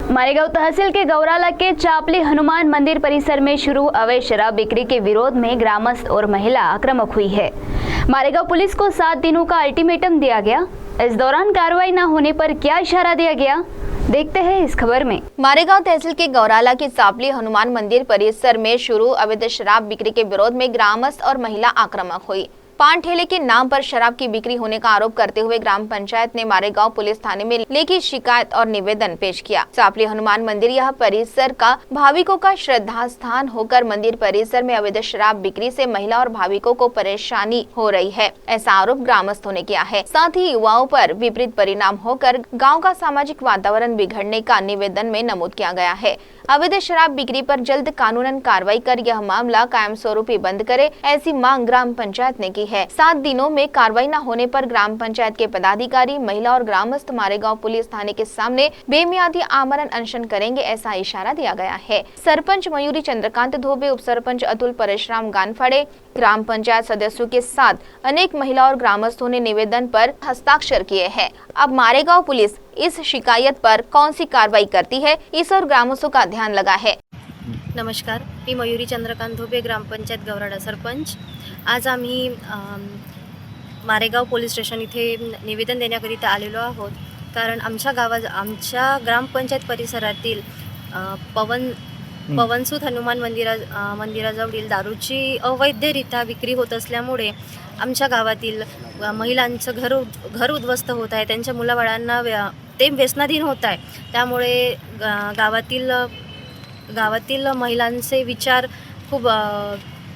मारेगांव तहसील के गौराला के चापली हनुमान मंदिर परिसर में शुरू अवैध शराब बिक्री के विरोध में ग्रामस्थ और महिला आक्रामक हुई है। मारेगांव पुलिस को 7 दिनों का अल्टीमेटम दिया गया। इस दौरान कार्रवाई न होने पर क्या इशारा दिया गया, देखते हैं इस खबर में। मारेगांव तहसील के गौराला के चापली हनुमान मंदिर परिसर में शुरू अवैध शराब बिक्री के विरोध में ग्रामस्थ और महिला आक्रामक हुई। पान ठेले के नाम पर शराब की बिक्री होने का आरोप करते हुए ग्राम पंचायत ने मारेगांव पुलिस थाने में लिखित शिकायत और निवेदन पेश किया। चापली हनुमान मंदिर यह परिसर का भाविकों का श्रद्धा स्थान होकर मंदिर परिसर में अवैध शराब बिक्री से महिला और भाविकों को परेशानी हो रही है, ऐसा आरोप ग्रामस्थों ने किया है। साथ ही युवाओं पर विपरीत परिणाम होकर गाँव का सामाजिक वातावरण बिगड़ने का निवेदन में नमूद किया गया है। अवैध शराब बिक्री पर जल्द कानूनन कार्रवाई कर यह मामला कायम स्वरूपी बंद करे, ऐसी मांग ग्राम पंचायत ने की है। 7 दिनों में कार्रवाई न होने पर ग्राम पंचायत के पदाधिकारी, महिला और ग्रामस्थ मारेगांव पुलिस थाने के सामने बेमियादी आमरण अनशन करेंगे, ऐसा इशारा दिया गया है। सरपंच मयूरी चंद्रकांत धोबे, उप सरपंच अतुल परशुराम गानफाड़े, ग्राम पंचायत सदस्यों के साथ अनेक महिला और ग्रामस्थों ने निवेदन पर हस्ताक्षर किए हैं। अब मारेगांव पुलिस इस शिकायत पर कौन सी कार्रवाई करती है, इस और ग्रामस्थों का ध्यान लगा है। नमस्कार, मी मयूरी चंद्रकांत धोबे, ग्रामपंचायत गौराडा सरपंच। आज आम्ही मारेगांव पोलीस स्टेशन इथे निवेदन देण्याकरिता आलेलो आहोत। कारण आमच्या ग्रामपंचायत परिसरातील पवनसूत हनुमान मंदिराजवळील दारूची अवैधरित्या विक्री होत असल्यामुळे आमच्या गावातील महिलांचं घर उद्ध्वस्त होत आहे। त्यांच्या मुलाबाळांना ते व्यसनाधीन होत आहे। त्यामुळे गावातील महिलांचे विचार खूप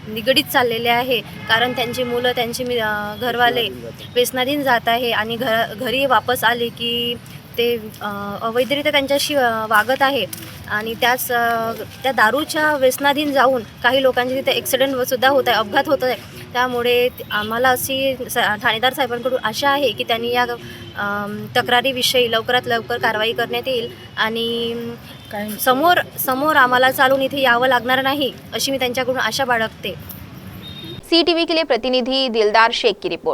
निगडीत चाललेले आहे। कारण त्यांची मुलं, त्यांचे घरवाले व्यसनाधीन जात आहे आणि घरी वापस आले की ते अवैधरित्या त्यांच्याशी वागत आहे आणि त्या दारूच्या व्यसनाधीन जाऊन काही लोकांचे तिथे ॲक्सिडेंट सुद्धा होत आहे, अपघात होत आहे। त्यामुळे आम्हाला अशी ठाणेदार साहेबांकडून आशा आहे की त्यांनी या तक्रारीविषयी लवकरात लवकर कारवाई करण्यात येईल आणि समोर आम्हाला चालून इथे यावं लागणार नाही, अशी मी त्यांच्याकडून आशा बाळगते। CTV के लिए प्रतिनिधि दिलदार शेख की रिपोर्ट।